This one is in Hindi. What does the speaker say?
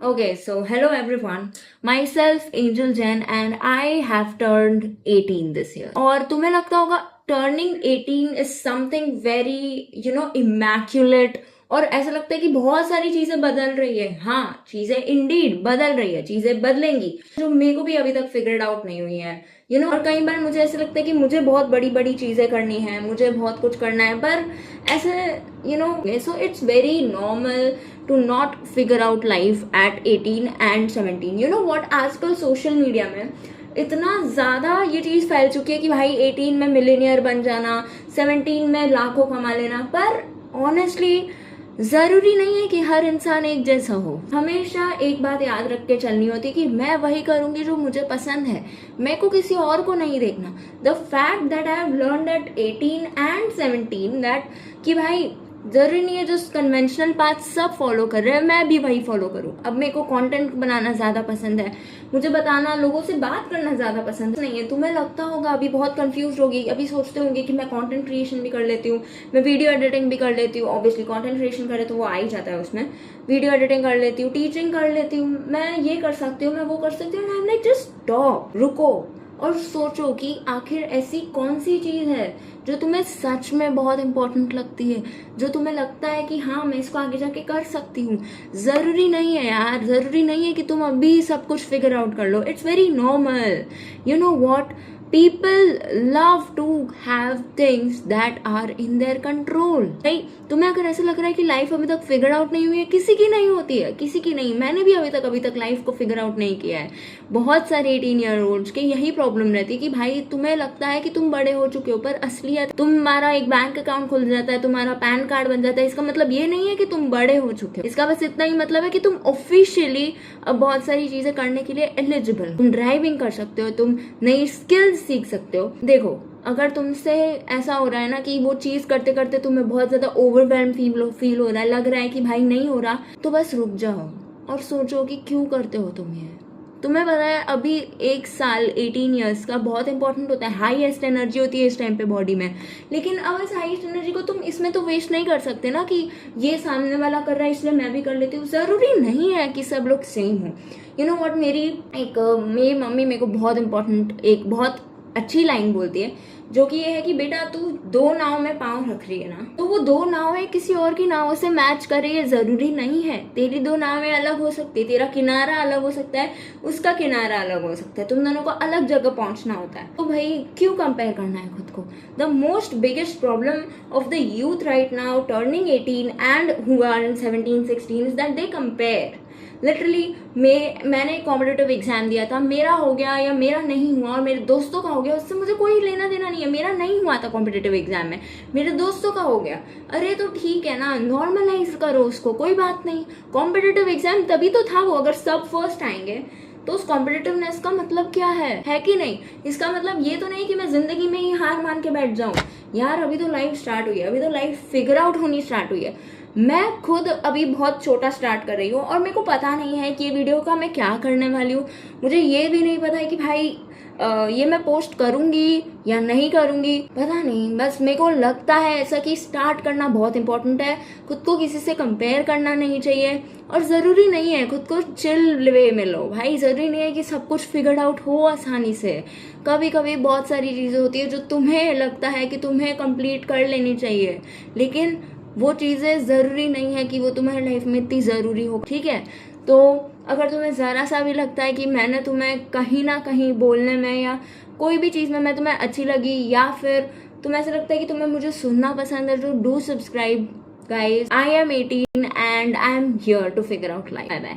Okay, so hello everyone. Myself Angel Jain and I have turned 18 this year. और तुम्हें लगता होगा turning 18 is something very immaculate और ऐसा लगता है कि बहुत सारी चीजें बदल रही है. हाँ, चीजें इंडीड बदल रही है, चीजें बदलेंगी जो मेरे को भी अभी तक फिगर्ड आउट नहीं हुई है. और कई बार मुझे ऐसा लगता है कि मुझे बहुत बड़ी बड़ी चीजें करनी है, मुझे बहुत कुछ करना है, पर ऐसे so it's very normal to not figure out life at 18 and 17. What आजकल सोशल मीडिया में इतना ज्यादा ये चीज फैल चुकी है कि भाई 18 में मिलेनियर बन जाना, 17 में लाखों कमा लेना, पर ऑनेस्टली जरूरी नहीं है कि हर इंसान एक जैसा हो. हमेशा एक बात याद रख के चलनी होती है कि मैं वही करूंगी जो मुझे पसंद है, मेरे को किसी और को नहीं देखना. The fact that I have learned at 18 and 17 that कि भाई जरूरी नहीं है जो कन्वेंशनल पाथ सब फॉलो कर रहे हैं मैं भी वही फॉलो करूं. अब मेरे को कंटेंट बनाना ज्यादा पसंद है, मुझे बताना, लोगों से बात करना ज्यादा पसंद नहीं है. तुम्हें लगता होगा अभी बहुत कंफ्यूज होगी, अभी सोचते होंगे कि मैं कंटेंट क्रिएशन भी कर लेती हूँ, मैं वीडियो एडिटिंग भी कर लेती हूँ. ऑब्वियसली कंटेंट क्रिएशन करे तो वो आ ही जाता है उसमें. वीडियो एडिटिंग कर लेती हूँ, टीचिंग कर लेती हूँ, मैं ये कर सकती हूँ, मैं वो कर सकती हूँ. लाइक जस्ट स्टॉप, रुको और सोचो कि आखिर ऐसी कौन सी चीज है जो तुम्हें सच में बहुत इंपॉर्टेंट लगती है, जो तुम्हें लगता है कि हाँ मैं इसको आगे जाके कर सकती हूँ. जरूरी नहीं है यार, जरूरी नहीं है कि तुम अभी सब कुछ फिगर आउट कर लो. It's very normal. You know what, people love to have things that are in their control. नहीं, तुम्हें अगर ऐसा लग रहा है कि लाइफ अभी तक फिगर आउट नहीं हुई है, किसी की नहीं होती है, किसी की नहीं. मैंने भी अभी तक लाइफ को फिगर आउट नहीं किया है. बहुत सारे 18 ईयर ओल्ड्स के यही प्रॉब्लम रहती है कि भाई तुम्हें लगता है कि तुम बड़े हो चुके हो, पर असलियत तुम्हारा एक बैंक अकाउंट खुल जाता है, तुम्हारा पैन कार्ड बन जाता है, इसका मतलब ये नहीं है कि तुम बड़े हो चुके हो. इसका बस इतना ही मतलब है कि तुम ऑफिशियली अब बहुत सारी चीजें करने के लिए एलिजिबल. तुम ड्राइविंग कर सकते हो, तुम नई स्किल्स सीख सकते हो. देखो, अगर तुमसे ऐसा हो रहा है ना कि वो चीज करते करते तुम्हें बहुत ज्यादा ओवरवेल्म फील हो रहा है, लग रहा है कि भाई नहीं हो रहा, तो बस रुक जाओ और सोचो कि क्यों करते हो तुम ये. तुम्हें पता है अभी एक साल 18 ईयर्स का बहुत इंपॉर्टेंट होता है, हाईएस्ट एनर्जी होती है इस टाइम पे बॉडी में. लेकिन अब इस हाईएस्ट एनर्जी को तुम इसमें तो वेस्ट नहीं कर सकते ना कि ये सामने वाला कर रहा है इसलिए मैं भी कर लेती हूँ. जरूरी नहीं है कि सब लोग सेम हो. यू नो व्हाट, मेरी मम्मी मेरे को बहुत इंपॉर्टेंट एक बहुत अच्छी लाइन बोलती है, जो कि ये है कि बेटा तू दो नाव में पांव रख रही है ना, तो वो दो नावें किसी और की नावों से मैच करे ये जरूरी नहीं है. तेरी दो नावें अलग हो सकती है, तेरा किनारा अलग हो सकता है, उसका किनारा अलग हो सकता है, तुम दोनों को अलग जगह पहुंचना होता है. तो भाई क्यों कंपेयर करना है खुद को. The most biggest problem of the youth right now turning 18 and who are in 17-16 is that they compare. Literally मैंने कॉम्पिटिटिव एग्जाम दिया था, मेरा हो गया या मेरा नहीं हुआ और मेरे दोस्तों का हो गया, उससे मुझे कोई लेना देना नहीं है. मेरा नहीं हुआ था कॉम्पिटिटिव एग्जाम में, मेरे दोस्तों का हो गया. अरे तो ठीक है ना, नॉर्मलाइज करो उसको, कोई बात नहीं. कॉम्पिटिटिव एग्जाम तभी तो था वो, अगर सब फर्स्ट आएंगे तो उस कॉम्पिटिटिवनेस का मतलब क्या है कि नहीं. इसका मतलब ये तो नहीं कि मैं जिंदगी में ही हार मान के बैठ जाऊं. यार अभी तो लाइफ स्टार्ट हुई है, अभी तो लाइफ फिगर आउट होनी स्टार्ट हुई है. मैं खुद अभी बहुत छोटा स्टार्ट कर रही हूँ और मेरे को पता नहीं है कि ये वीडियो का मैं क्या करने वाली हूँ. मुझे ये भी नहीं पता है कि भाई ये मैं पोस्ट करूंगी या नहीं करूंगी, पता नहीं. बस मेरे को लगता है ऐसा कि स्टार्ट करना बहुत इंपॉर्टेंट है, खुद को किसी से कंपेयर करना नहीं चाहिए. और जरूरी नहीं है, खुद को चिल वे में लो भाई. जरूरी नहीं है कि सब कुछ फिगर्ड आउट हो आसानी से. कभी कभी बहुत सारी चीजें होती है जो तुम्हें लगता है कि तुम्हें कंप्लीट कर लेनी चाहिए, लेकिन वो चीजें जरूरी नहीं है कि वो तुम्हारी लाइफ में इतनी जरूरी हो. ठीक है, तो अगर तुम्हें जरा सा भी लगता है कि मैंने तुम्हें कहीं ना कहीं बोलने में या कोई भी चीज में मैं तुम्हें अच्छी लगी, या फिर तुम्हें ऐसा लगता है कि तुम्हें मुझे सुनना पसंद है, तो do subscribe guys. I am 18 and I am here to figure out life. Bye bye.